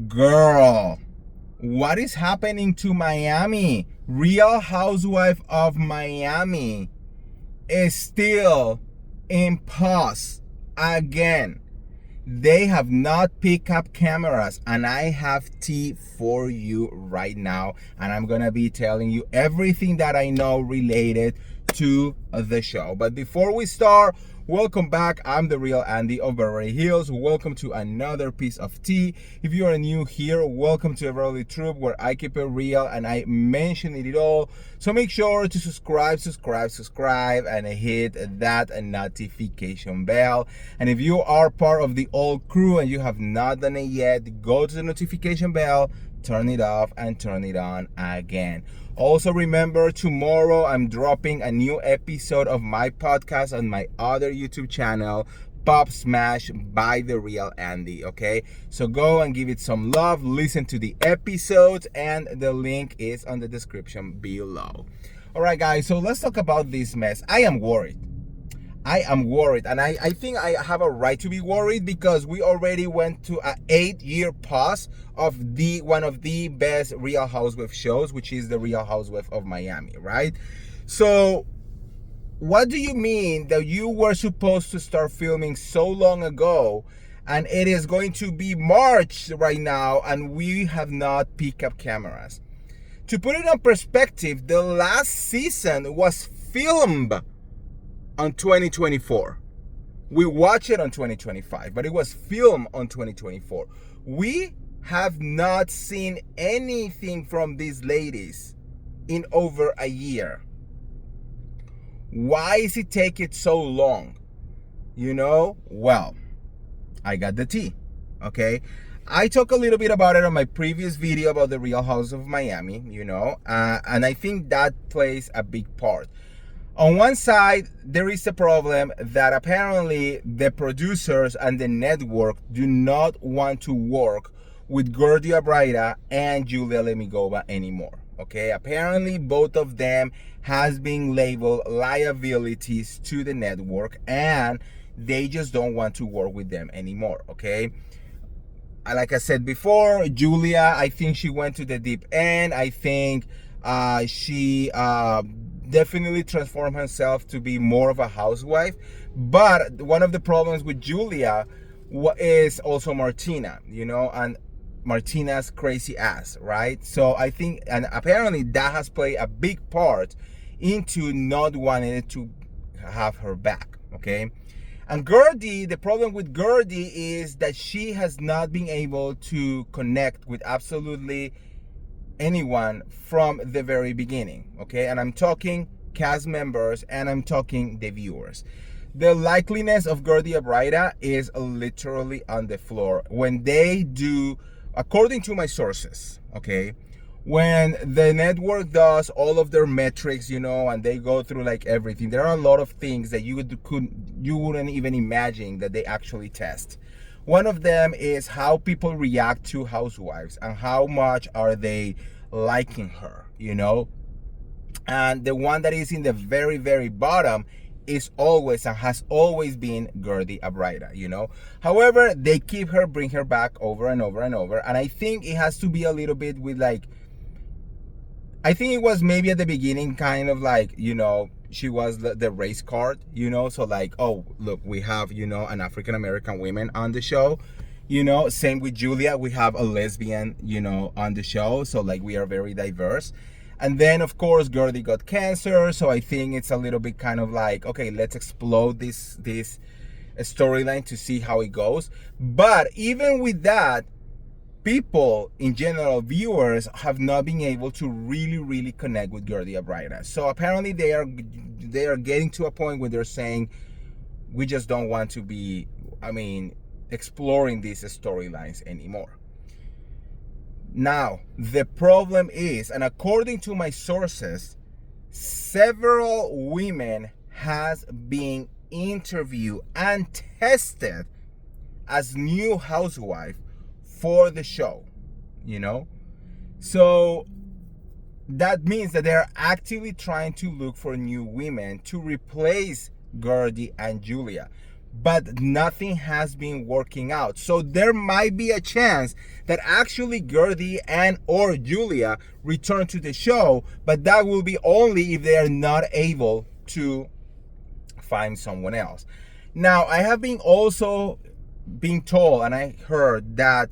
Girl, what is happening to Miami? Real Housewife of Miami is still in pause again. They have not picked up cameras, and I have tea for you right now, and I'm gonna be telling you everything that I know related to the show. But before we start, welcome back. I'm the real Andy of Beverly Hills. Welcome to another piece of tea. If you are new here, welcome to Beverly Troop, where I keep it real and I mention it all. So make sure to subscribe, and hit that notification bell. And if you are part of the old crew and you have not done it yet, go to the notification bell, turn it off, and turn it on again. Also remember, tomorrow I'm dropping a new episode of my podcast on my other YouTube channel, Pop Smash by The Real Andy, okay? So go and give it some love, listen to the episodes, and the link is on the description below. All right, guys, so let's talk about this mess. I am worried, and I think I have a right to be worried, because we already went to an 8-year pause of one of the best Real Housewives shows, which is the Real Housewives of Miami, right? So what do you mean that you were supposed to start filming so long ago, and it is going to be March right now, and we have not picked up cameras? To put it in perspective, the last season was filmed on 2024. We watch it on 2025, but it was filmed on 2024. We have not seen anything from these ladies in over a year. Why is it taking so long? Well, I got the tea, okay? I talked a little bit about it on my previous video about the Real House of Miami, and I think that plays a big part. On one side, there is a problem that apparently the producers and the network do not want to work with Gordia Braida and Julia Lemigova anymore. Okay, apparently both of them has been labeled liabilities to the network, and they just don't want to work with them anymore. Okay, like I said before, Julia, I think she went to the deep end. I think she definitely transformed herself to be more of a housewife. But one of the problems with Julia is also Martina, and Martina's crazy ass, right? So I think, and apparently that has played a big part into not wanting to have her back, okay? And Gertie, the problem with Gertie is that she has not been able to connect with absolutely anyone from the very beginning, okay? And I'm talking cast members, and I'm talking the viewers. The likeliness of Gordia Braida is literally on the floor. When they do, according to my sources, okay, when the network does all of their metrics, and they go through like everything, there are a lot of things that you wouldn't even imagine that they actually test. One of them is how people react to housewives and how much are they liking her, And the one that is in the very, very bottom is always and has always been Gordia Braida, However, they keep her, bring her back over and over and over. And I think it has to be a little bit with I think it was maybe at the beginning kind of like, she was the race card, so like, oh, look, we have, an African American woman on the show, same with Julia, we have a lesbian, on the show, so like we are very diverse. And then of course Gordy got cancer, so I think it's a little bit kind of like, okay, let's explode this storyline to see how it goes. But even with that, people in general, viewers, have not been able to really connect with Gordia Braida. So apparently they are getting to a point where they're saying, we just don't want to be, exploring these storylines anymore. Now, the problem is, and according to my sources, several women has been interviewed and tested as new housewife for the show, so that means that they're actively trying to look for new women to replace Gordy and Julia. but nothing has been working out. So there might be a chance that actually Gertie and or Julia return to the show, but that will be only if they are not able to find someone else. Now, I have been also being told, and I heard that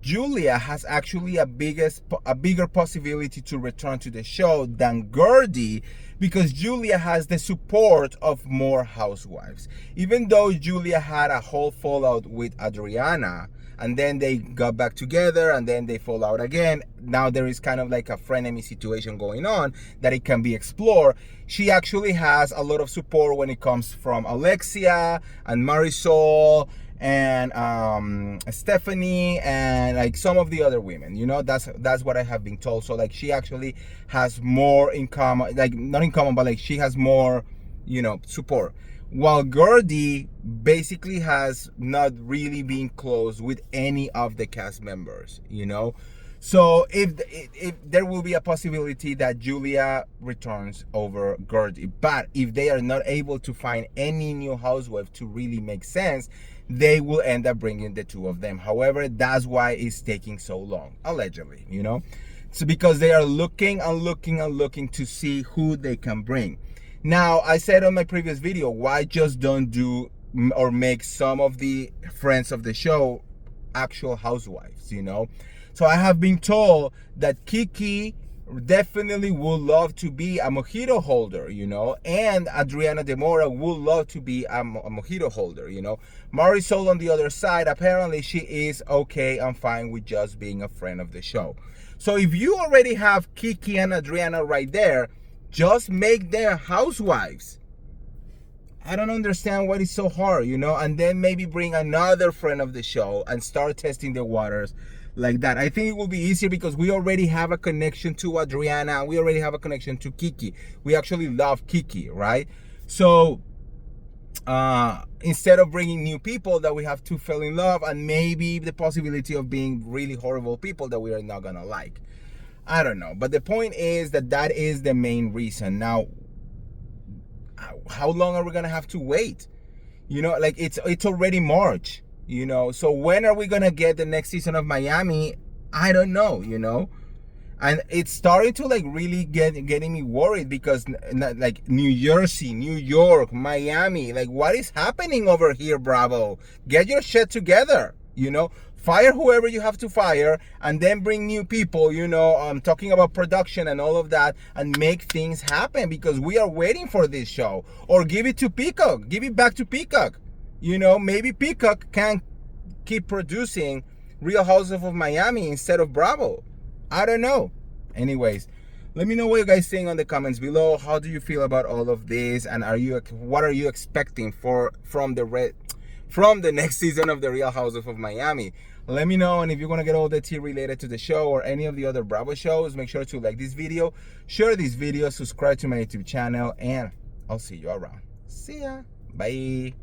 Julia has actually a bigger possibility to return to the show than Gertie, because Julia has the support of more housewives. Even though Julia had a whole fallout with Adriana, and then they got back together, and then they fall out again. Now there is kind of like a frenemy situation going on that it can be explored. She actually has a lot of support when it comes from Alexia and Marisol and Stephanie and like some of the other women. You know, that's what I have been told. So like she actually has more in common, like not in common, but like she has more, you know, support. While Gertie basically has not really been close with any of the cast members, you know. So if there will be a possibility that Julia returns over Gertie, but if they are not able to find any new housewife to really make sense, they will end up bringing the two of them. However, that's why it's taking so long, allegedly, you know. So because they are looking and looking and looking to see who they can bring. Now, I said on my previous video, why just don't do or make some of the friends of the show actual housewives, you know? So I have been told that Kiki definitely would love to be a mojito holder, you know, and Adriana Demora would love to be a mojito holder, you know. Marisol on the other side, apparently she is okay and fine with just being a friend of the show. So if you already have Kiki and Adriana right there, just make them housewives. I don't understand what is so hard, you know, and then maybe bring another friend of the show and start testing the waters like that. I think it will be easier because we already have a connection to Adriana. We already have a connection to Kiki. We actually love Kiki, right? So instead of bringing new people that we have to fall in love, and maybe the possibility of being really horrible people that we are not gonna like. I don't know, but the point is that is the main reason. Now, how long are we gonna have to wait? You know, like it's already March, you know, so when are we gonna get the next season of Miami? I don't know, you know. And it's starting to like really getting me worried because like New Jersey, New York, Miami, like what is happening over here, Bravo? Get your shit together, you know. Fire whoever you have to fire and then bring new people, you know. I'm talking about production and all of that, and make things happen because we are waiting for this show. Or give it to Peacock, give it back to Peacock. You know, maybe Peacock can keep producing Real Housewives of Miami instead of Bravo. I don't know. Anyways, let me know what you guys think on the comments below. How do you feel about all of this, and what are you expecting from the next season of the Real Housewives of Miami? Let me know, and if you're gonna get all the tea related to the show or any of the other Bravo shows, make sure to like this video, share this video, subscribe to my YouTube channel, and I'll see you around. See ya. Bye.